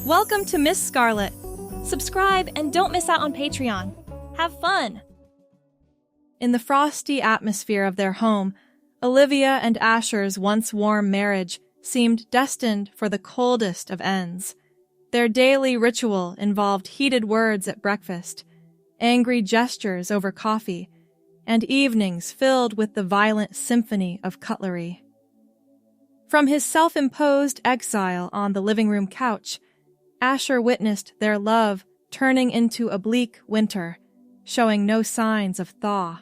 Welcome to Miss Scarlett. Subscribe and don't miss out on Patreon. Have fun! In the frosty atmosphere of their home, Olivia and Asher's once warm marriage seemed destined for the coldest of ends. Their daily ritual involved heated words at breakfast, angry gestures over coffee, and evenings filled with the violent symphony of cutlery. From his self-imposed exile on the living room couch, Asher witnessed their love turning into a bleak winter, showing no signs of thaw.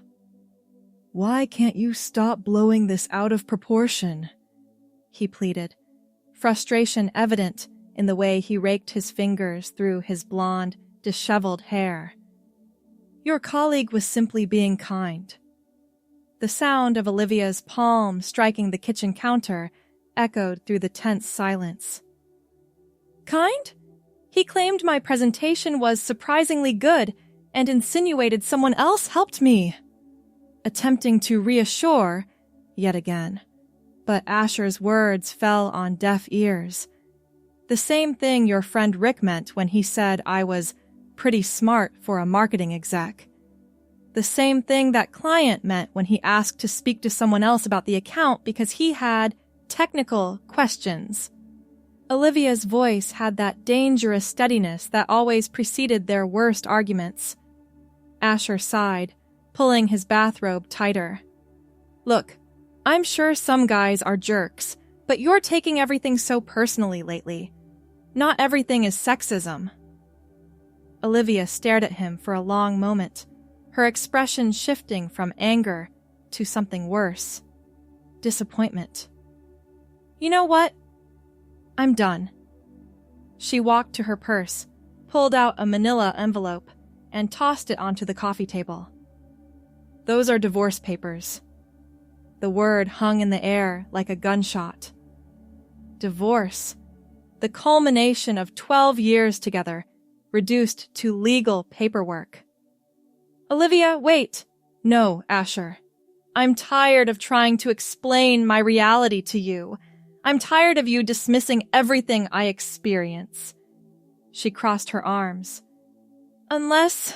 "Why can't you stop blowing this out of proportion?" he pleaded, frustration evident in the way he raked his fingers through his blonde, disheveled hair. "Your colleague was simply being kind." The sound of Olivia's palm striking the kitchen counter echoed through the tense silence. "Kind? He claimed my presentation was surprisingly good and insinuated someone else helped me." Attempting to reassure, yet again, but Asher's words fell on deaf ears. The same thing your friend Rick meant when he said I was pretty smart for a marketing exec. The same thing that client meant when he asked to speak to someone else about the account because he had technical questions. Olivia's voice had that dangerous steadiness that always preceded their worst arguments. Asher sighed, pulling his bathrobe tighter. "Look, I'm sure some guys are jerks, but you're taking everything so personally lately. Not everything is sexism." Olivia stared at him for a long moment, her expression shifting from anger to something worse. Disappointment. "You know what? I'm done." She walked to her purse, pulled out a manila envelope, and tossed it onto the coffee table. "Those are divorce papers." The word hung in the air like a gunshot. Divorce. The culmination of 12 years together, reduced to legal paperwork. "Olivia, wait." "No, Asher. I'm tired of trying to explain my reality to you. I'm tired of you dismissing everything I experience." She crossed her arms. Unless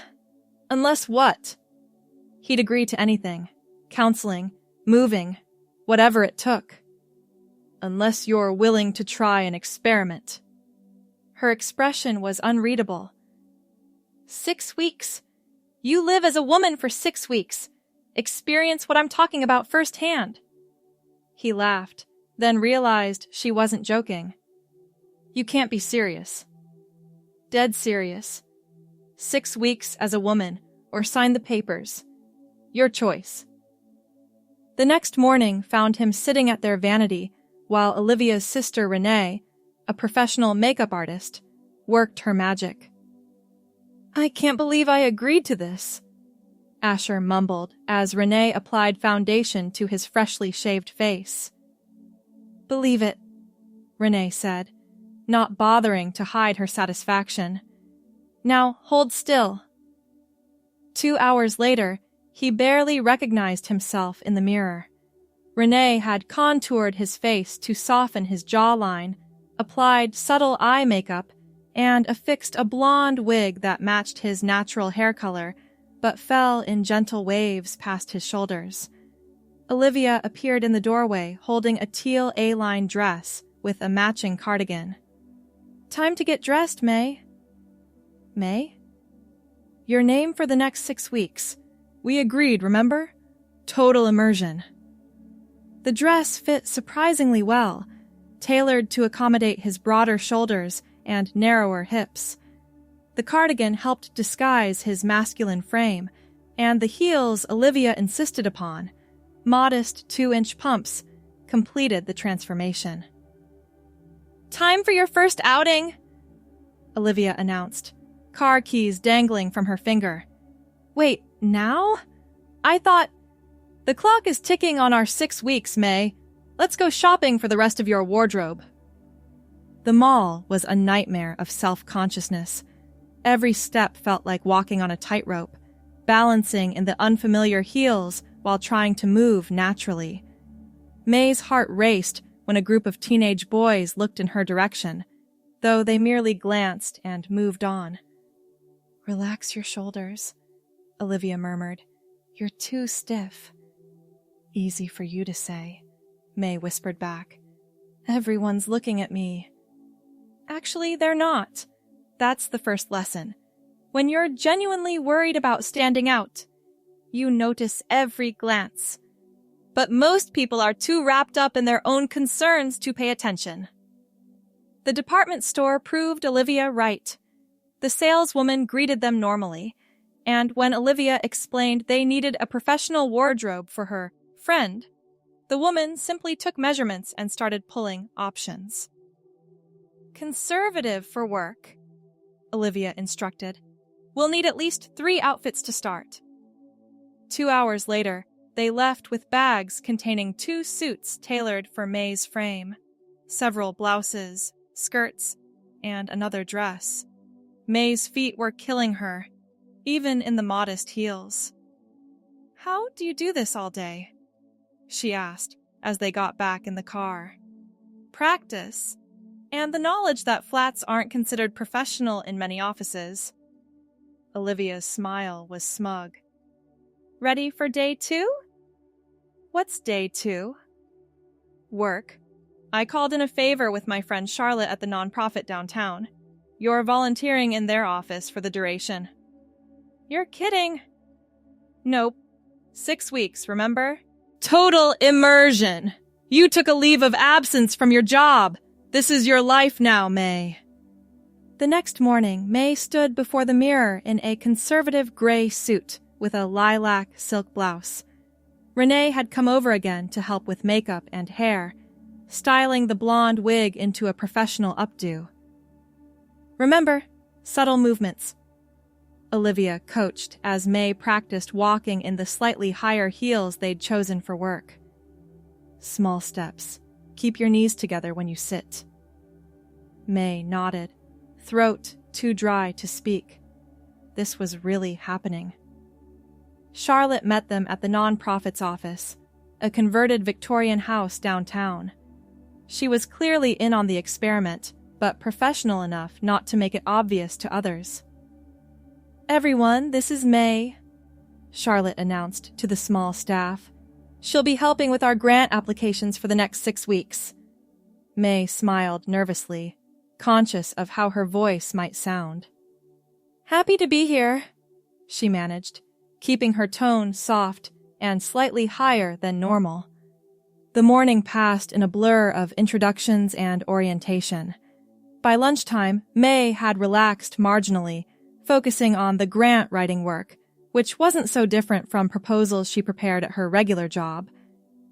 what? He'd agree to anything. Counseling, moving, whatever it took. "Unless you're willing to try an experiment." Her expression was unreadable. 6 weeks. You live as a woman for 6 weeks. Experience what I'm talking about firsthand. He laughed, then realized she wasn't joking. "You can't be serious." "Dead serious. 6 weeks as a woman, or sign the papers. Your choice." The next morning found him sitting at their vanity while Olivia's sister Renee, a professional makeup artist, worked her magic. "I can't believe I agreed to this," Asher mumbled as Renee applied foundation to his freshly shaved face. "Believe it," Renee said, not bothering to hide her satisfaction. "Now hold still." 2 hours later, he barely recognized himself in the mirror. Renee had contoured his face to soften his jawline, applied subtle eye makeup, and affixed a blonde wig that matched his natural hair color, but fell in gentle waves past his shoulders. Olivia appeared in the doorway holding a teal A-line dress with a matching cardigan. "Time to get dressed, May." "May?" "Your name for the next 6 weeks. We agreed, remember? Total immersion." The dress fit surprisingly well, tailored to accommodate his broader shoulders and narrower hips. The cardigan helped disguise his masculine frame, and the heels Olivia insisted upon, modest 2-inch pumps, completed the transformation. "Time for your first outing," Olivia announced, car keys dangling from her finger. "Wait, now? I thought—" "The clock is ticking on our 6 weeks, May. Let's go shopping for the rest of your wardrobe." The mall was a nightmare of self-consciousness. Every step felt like walking on a tightrope, balancing in the unfamiliar heels while trying to move naturally. May's heart raced when a group of teenage boys looked in her direction, though they merely glanced and moved on. "Relax your shoulders," Olivia murmured. "You're too stiff." "Easy for you to say," May whispered back. "Everyone's looking at me." Actually, they're not. That's the first lesson. When you're genuinely worried about standing out, you notice every glance. But most people are too wrapped up in their own concerns to pay attention. The department store proved Olivia right. The saleswoman greeted them normally, and when Olivia explained they needed a professional wardrobe for her friend, the woman simply took measurements and started pulling options. "Conservative for work," Olivia instructed. "We'll need at least 3 outfits to start." 2 hours later, they left with bags containing 2 suits tailored for May's frame, several blouses, skirts, and another dress. May's feet were killing her, even in the modest heels. "How do you do this all day?" she asked as they got back in the car. "Practice, and the knowledge that flats aren't considered professional in many offices." Olivia's smile was smug. "Ready for day 2? "What's day 2? "Work. I called in a favor with my friend Scarlett at the nonprofit downtown. You're volunteering in their office for the duration." "You're kidding." "Nope. 6 weeks, remember? Total immersion. You took a leave of absence from your job. This is your life now, May." The next morning, May stood before the mirror in a conservative gray suit with a lilac silk blouse. Renee had come over again to help with makeup and hair, styling the blonde wig into a professional updo. "Remember, subtle movements," Olivia coached as May practiced walking in the slightly higher heels they'd chosen for work. "Small steps. Keep your knees together when you sit." May nodded, throat too dry to speak. This was really happening. Scarlett met them at the nonprofit's office, a converted Victorian house downtown. She was clearly in on the experiment, but professional enough not to make it obvious to others. "Everyone, this is May," Scarlett announced to the small staff. "She'll be helping with our grant applications for the next 6 weeks." May smiled nervously, conscious of how her voice might sound. "Happy to be here," she managed, keeping her tone soft and slightly higher than normal. The morning passed in a blur of introductions and orientation. By lunchtime, May had relaxed marginally, focusing on the grant writing work, which wasn't so different from proposals she prepared at her regular job.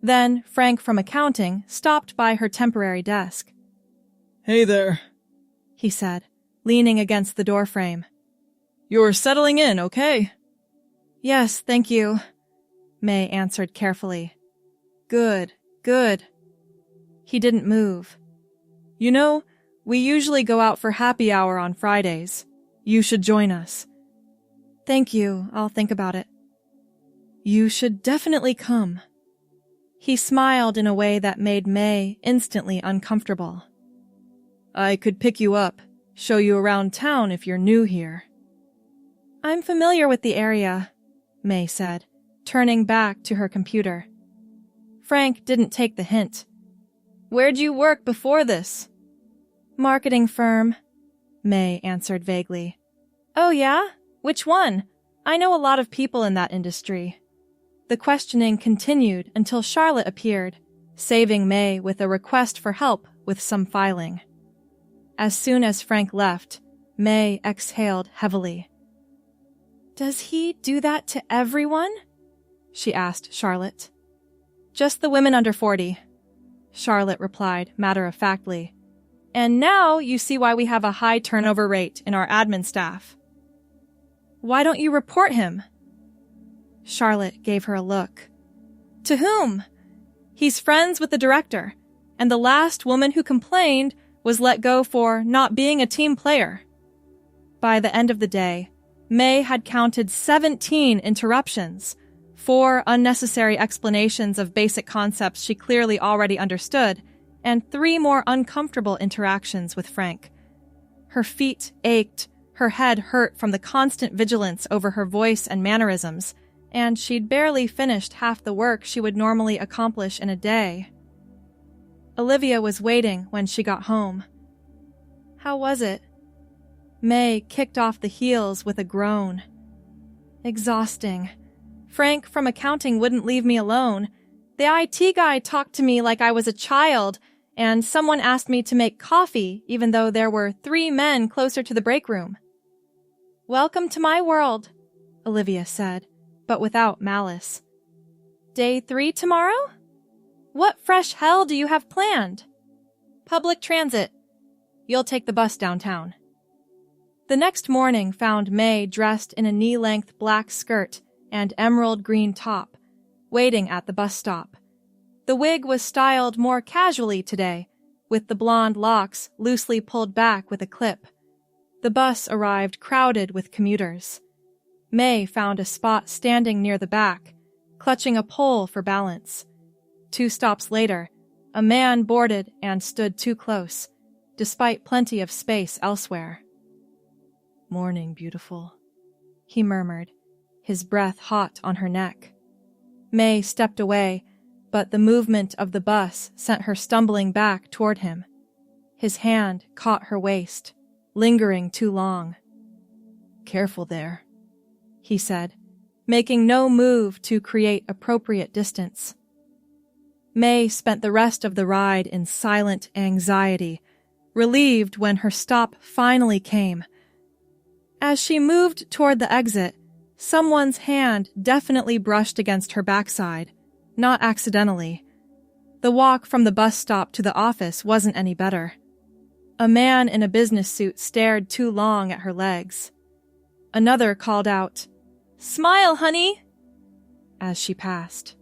Then Frank from accounting stopped by her temporary desk. "Hey there," he said, leaning against the doorframe. "You're settling in, okay?" "Yes, thank you," May answered carefully. Good. He didn't move. "You know, we usually go out for happy hour on Fridays. You should join us." "Thank you, I'll think about it." "You should definitely come." He smiled in a way that made May instantly uncomfortable. "I could pick you up, show you around town if you're new here." "I'm familiar with the area," May said, turning back to her computer. Frank didn't take the hint. "Where'd you work before this?" "Marketing firm," May answered vaguely. "Oh yeah? Which one? I know a lot of people in that industry." The questioning continued until Scarlett appeared, saving May with a request for help with some filing. As soon as Frank left, May exhaled heavily. "Does he do that to everyone?" she asked Scarlett. "Just the women under 40, Scarlett replied matter-of-factly. "And now you see why we have a high turnover rate in our admin staff." "Why don't you report him?" Scarlett gave her a look. "To whom? He's friends with the director, and the last woman who complained was let go for not being a team player." By the end of the day, May had counted 17 interruptions, 4 unnecessary explanations of basic concepts she clearly already understood, and 3 more uncomfortable interactions with Frank, Her feet ached, her head hurt from the constant vigilance over her voice and mannerisms, and she'd barely finished half the work she would normally accomplish in a day. Olivia was waiting when she got home. How was it? May kicked off the heels with a groan. Exhausting. Frank from accounting wouldn't leave me alone. The IT guy talked to me like I was a child, and someone asked me to make coffee even though there were 3 men closer to the break room. Welcome to my world, Olivia said, but without malice. Day 3 tomorrow? What fresh hell do you have planned? Public transit. You'll take the bus downtown. The next morning found May dressed in a knee-length black skirt and emerald green top, waiting at the bus stop. The wig was styled more casually today, with the blonde locks loosely pulled back with a clip. The bus arrived crowded with commuters. May found a spot standing near the back, clutching a pole for balance. 2 stops later, a man boarded and stood too close, despite plenty of space elsewhere. Morning, beautiful, he murmured, his breath hot on her neck. May stepped away, but the movement of the bus sent her stumbling back toward him. His hand caught her waist, lingering too long. Careful there, he said, making no move to create appropriate distance. May spent the rest of the ride in silent anxiety, relieved when her stop finally came. As she moved toward the exit, someone's hand definitely brushed against her backside, not accidentally. The walk from the bus stop to the office wasn't any better. A man in a business suit stared too long at her legs. Another called out, "Smile, honey," as she passed.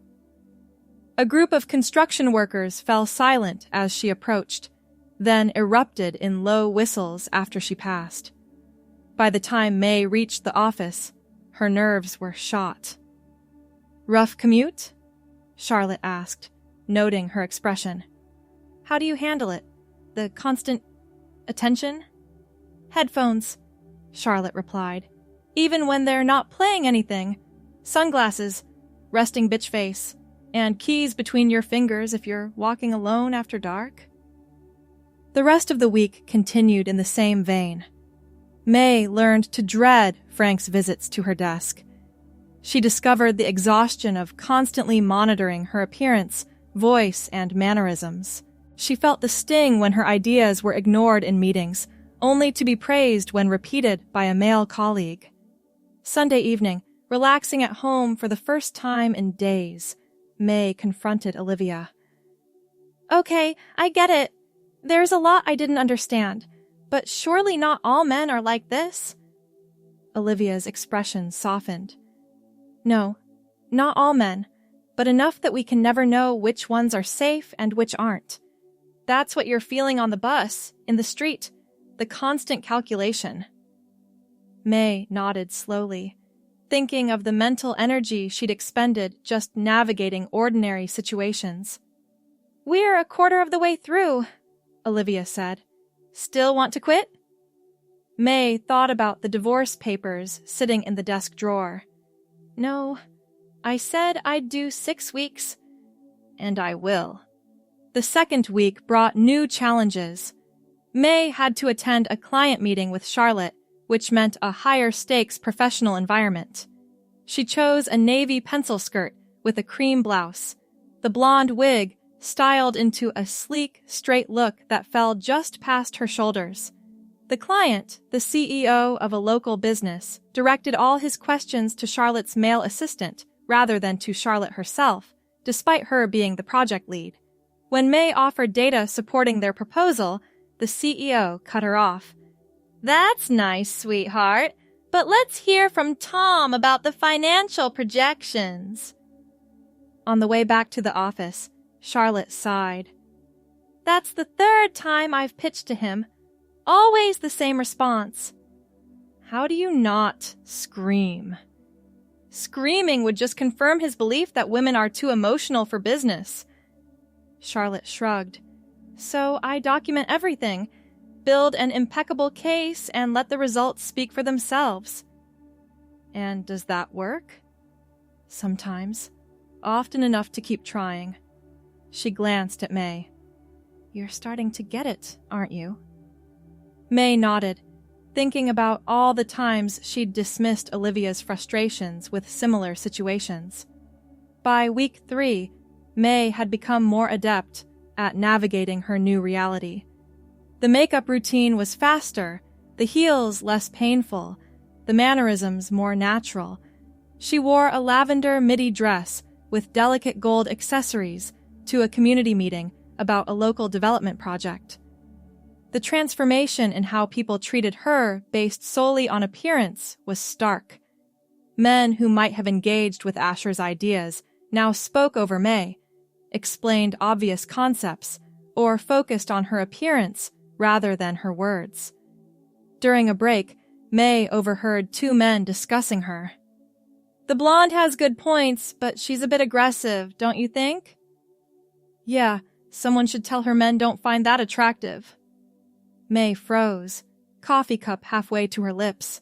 A group of construction workers fell silent as she approached, then erupted in low whistles after she passed. By the time May reached the office, her nerves were shot. Rough commute? Charlotte asked, noting her expression. How do you handle it? The constant attention? Headphones, Charlotte replied. Even when they're not playing anything. Sunglasses, resting bitch face, and keys between your fingers if you're walking alone after dark. The rest of the week continued in the same vein. May learned to dread Frank's visits to her desk. She discovered the exhaustion of constantly monitoring her appearance, voice, and mannerisms. She felt the sting when her ideas were ignored in meetings, only to be praised when repeated by a male colleague. Sunday evening, relaxing at home for the first time in days, May confronted Olivia. Okay, I get it. There's a lot I didn't understand, but surely not all men are like this. Olivia's expression softened. No, not all men, but enough that we can never know which ones are safe and which aren't. That's what you're feeling on the bus, in the street, the constant calculation. May nodded slowly, thinking of the mental energy she'd expended just navigating ordinary situations. We're a quarter of the way through, Olivia said. Still want to quit? May thought about the divorce papers sitting in the desk drawer. No, I said I'd do 6 weeks, and I will. The second week brought new challenges. May had to attend a client meeting with Charlotte, which meant a higher-stakes professional environment. She chose a navy pencil skirt with a cream blouse. The blonde wig styled into a sleek, straight look that fell just past her shoulders. The client, the CEO of a local business, directed all his questions to Charlotte's male assistant rather than to Charlotte herself, despite her being the project lead. When May offered data supporting their proposal, the CEO cut her off. That's nice, sweetheart, but let's hear from Tom about the financial projections. On the way back to the office, Charlotte sighed. That's the 3rd time I've pitched to him. Always the same response. How do you not scream? Screaming would just confirm his belief that women are too emotional for business. Charlotte shrugged. So I document everything. build an impeccable case, and let the results speak for themselves. And does that work? Sometimes. Often enough to keep trying. She glanced at May. You're starting to get it, aren't you? May nodded, thinking about all the times she'd dismissed Olivia's frustrations with similar situations. By week 3, May had become more adept at navigating her new reality. The makeup routine was faster, the heels less painful, the mannerisms more natural. She wore a lavender midi dress with delicate gold accessories to a community meeting about a local development project. The transformation in how people treated her based solely on appearance was stark. Men who might have engaged with Asher's ideas now spoke over May, explained obvious concepts, or focused on her appearance rather than her words. During a break, May overheard 2 men discussing her. The blonde has good points, but she's a bit aggressive, don't you think? Yeah, someone should tell her men don't find that attractive. May froze, coffee cup halfway to her lips.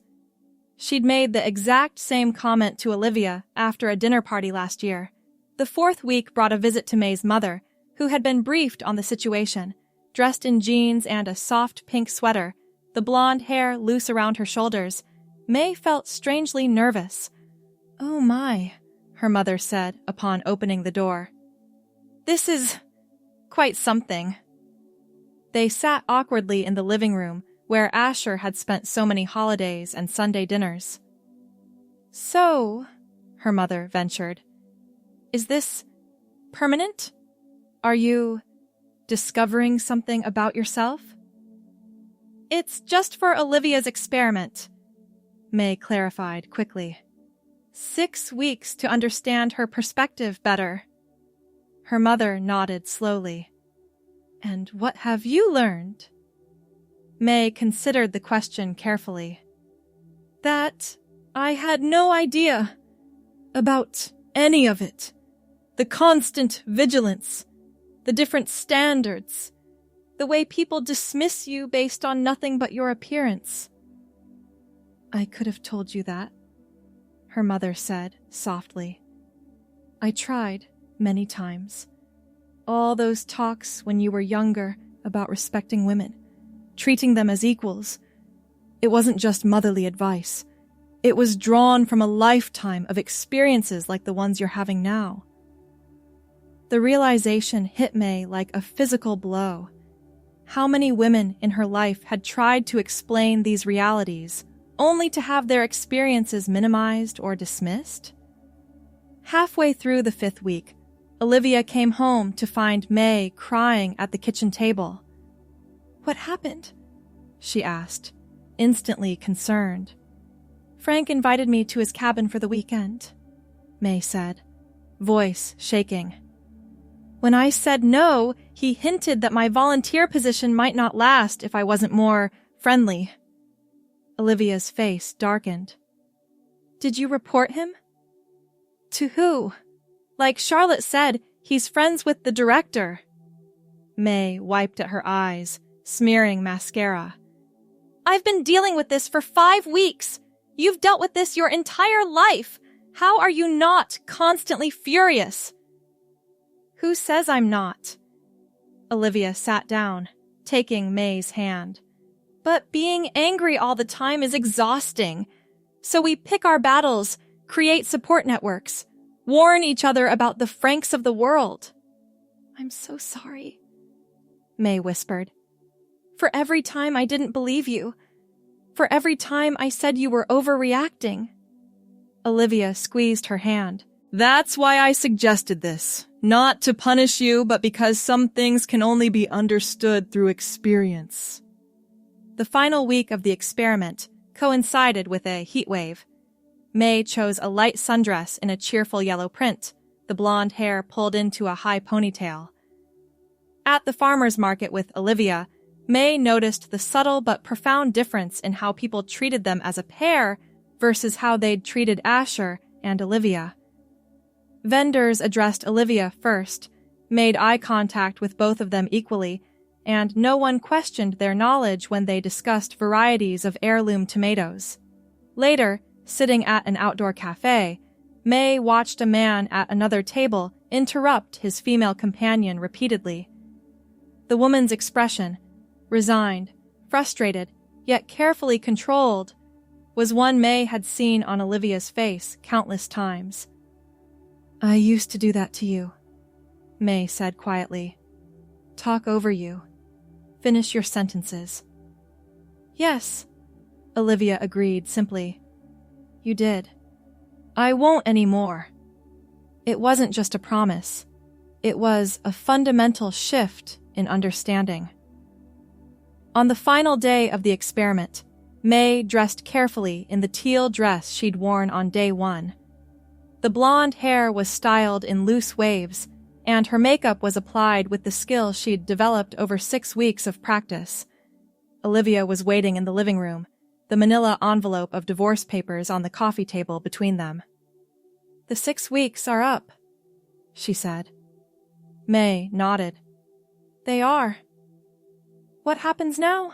She'd made the exact same comment to Olivia after a dinner party last year. The 4th week brought a visit to May's mother, who had been briefed on the situation, dressed in jeans and a soft pink sweater, the blonde hair loose around her shoulders. May felt strangely nervous. Oh my, her mother said upon opening the door. This is quite something. They sat awkwardly in the living room where Asher had spent so many holidays and Sunday dinners. So, her mother ventured, is this permanent? Are you discovering something about yourself? It's just for Olivia's experiment, May clarified quickly. 6 weeks to understand her perspective better. Her mother nodded slowly. And what have you learned? May considered the question carefully. That I had no idea about any of it. The constant vigilance, the different standards, the way people dismiss you based on nothing but your appearance. I could have told you that, her mother said softly. I tried many times. All those talks when you were younger about respecting women, treating them as equals. It wasn't just motherly advice. It was drawn from a lifetime of experiences like the ones you're having now. The realization hit May like a physical blow. How many women in her life had tried to explain these realities, only to have their experiences minimized or dismissed? Halfway through the 5th week, Olivia came home to find May crying at the kitchen table. What happened? She asked, instantly concerned. Frank invited me to his cabin for the weekend, May said, voice shaking. When I said no, he hinted that my volunteer position might not last if I wasn't more friendly. Olivia's face darkened. Did you report him? To who? Like Scarlett said, he's friends with the director. May wiped at her eyes, smearing mascara. I've been dealing with this for 5 weeks. You've dealt with this your entire life. How are you not constantly furious? Who says I'm not? Olivia sat down, taking May's hand. But being angry all the time is exhausting. So we pick our battles, create support networks, warn each other about the Franks of the world. I'm so sorry, May whispered. For every time I didn't believe you. For every time I said you were overreacting. Olivia squeezed her hand. That's why I suggested this. Not to punish you, but because some things can only be understood through experience. The final week of the experiment coincided with a heat wave. May chose a light sundress in a cheerful yellow print, the blonde hair pulled into a high ponytail. At the farmer's market with Olivia, May noticed the subtle but profound difference in how people treated them as a pair versus how they'd treated Asher and Olivia. Vendors addressed Olivia first, made eye contact with both of them equally, and no one questioned their knowledge when they discussed varieties of heirloom tomatoes. Later, sitting at an outdoor cafe, May watched a man at another table interrupt his female companion repeatedly. The woman's expression, resigned, frustrated, yet carefully controlled, was one May had seen on Olivia's face countless times. "I used to do that to you," May said quietly. "Talk over you. Finish your sentences." "Yes," Olivia agreed simply. "You did. I won't anymore." It wasn't just a promise. It was a fundamental shift in understanding. On the final day of the experiment, May dressed carefully in the teal dress she'd worn on day one. The blonde hair was styled in loose waves, and her makeup was applied with the skill she'd developed over 6 weeks of practice. Olivia was waiting in the living room, the manila envelope of divorce papers on the coffee table between them. "The 6 weeks are up," she said. May nodded. "They are. What happens now?"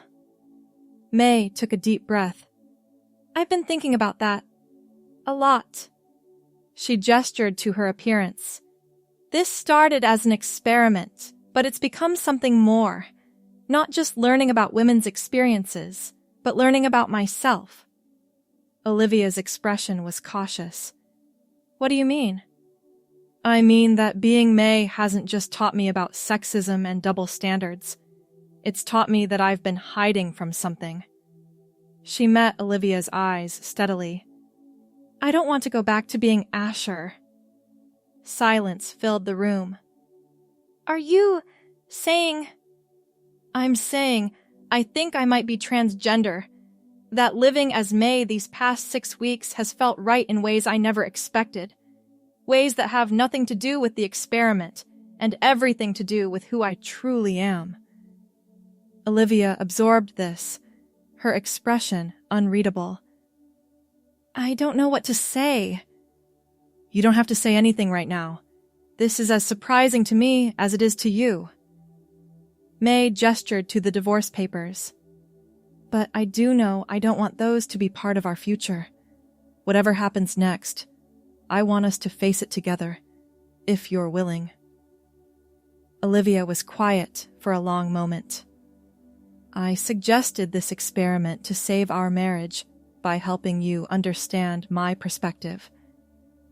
May took a deep breath. "I've been thinking about that. A lot." She gestured to her appearance. "This started as an experiment, but it's become something more. Not just learning about women's experiences, but learning about myself." Olivia's expression was cautious. "What do you mean?" "I mean that being May hasn't just taught me about sexism and double standards. It's taught me that I've been hiding from something." She met Olivia's eyes steadily. "I don't want to go back to being Asher." Silence filled the room. "Are you saying—" "I'm saying I think I might be transgender. That living as May these past 6 weeks has felt right in ways I never expected. Ways that have nothing to do with the experiment and everything to do with who I truly am." Olivia absorbed this, her expression unreadable. "I don't know what to say." "You don't have to say anything right now. This is as surprising to me as it is to you." May gestured to the divorce papers. "But I do know I don't want those to be part of our future. Whatever happens next, I want us to face it together, if you're willing." Olivia was quiet for a long moment. "I suggested this experiment to save our marriage by helping you understand my perspective.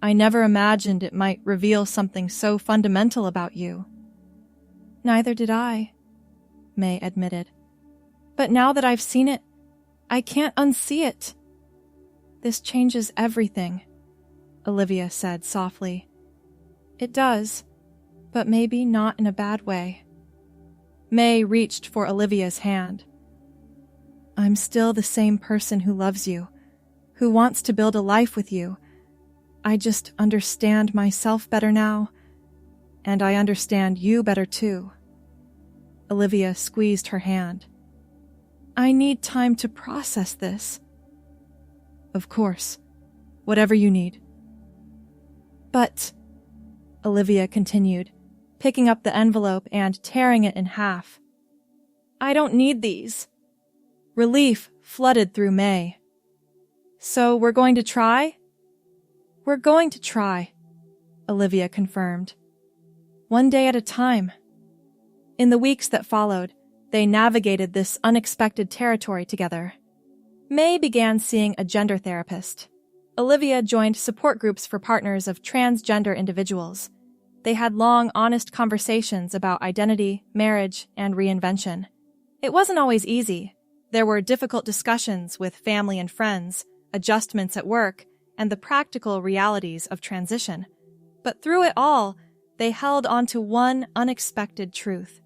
I never imagined it might reveal something so fundamental about you." "Neither did I," May admitted. "But now that I've seen it, I can't unsee it." "This changes everything," Olivia said softly. "It does, but maybe not in a bad way." May reached for Olivia's hand. "I'm still the same person who loves you, who wants to build a life with you. I just understand myself better now, and I understand you better too." Olivia squeezed her hand. "I need time to process this." "Of course. Whatever you need." "But," Olivia continued, picking up the envelope and tearing it in half, "I don't need these." Relief flooded through May. "So we're going to try?" "We're going to try," Olivia confirmed. "One day at a time." In the weeks that followed, they navigated this unexpected territory together. May began seeing a gender therapist. Olivia joined support groups for partners of transgender individuals. They had long, honest conversations about identity, marriage, and reinvention. It wasn't always easy. There were difficult discussions with family and friends, adjustments at work, and the practical realities of transition. But through it all, they held on to one unexpected truth.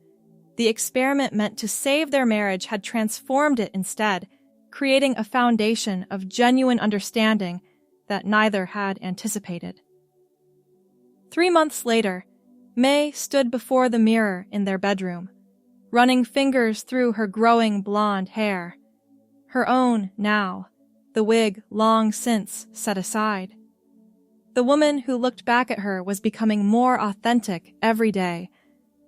The experiment meant to save their marriage had transformed it instead, creating a foundation of genuine understanding that neither had anticipated. 3 months later, May stood before the mirror in their bedroom, running fingers through her growing blonde hair. Her own now, the wig long since set aside. The woman who looked back at her was becoming more authentic every day,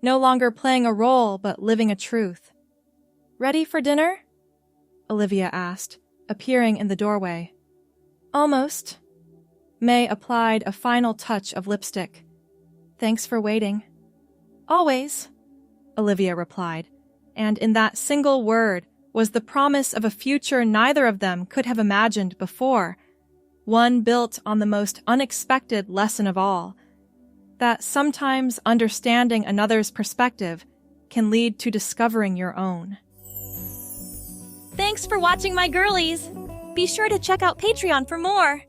no longer playing a role but living a truth. "Ready for dinner?" Olivia asked, appearing in the doorway. "Almost." May applied a final touch of lipstick. "Thanks for waiting." "Always," Olivia replied, and in that single word was the promise of a future neither of them could have imagined before, one built on the most unexpected lesson of all, that sometimes understanding another's perspective can lead to discovering your own. Thanks for watching, my girlies! Be sure to check out Patreon for more!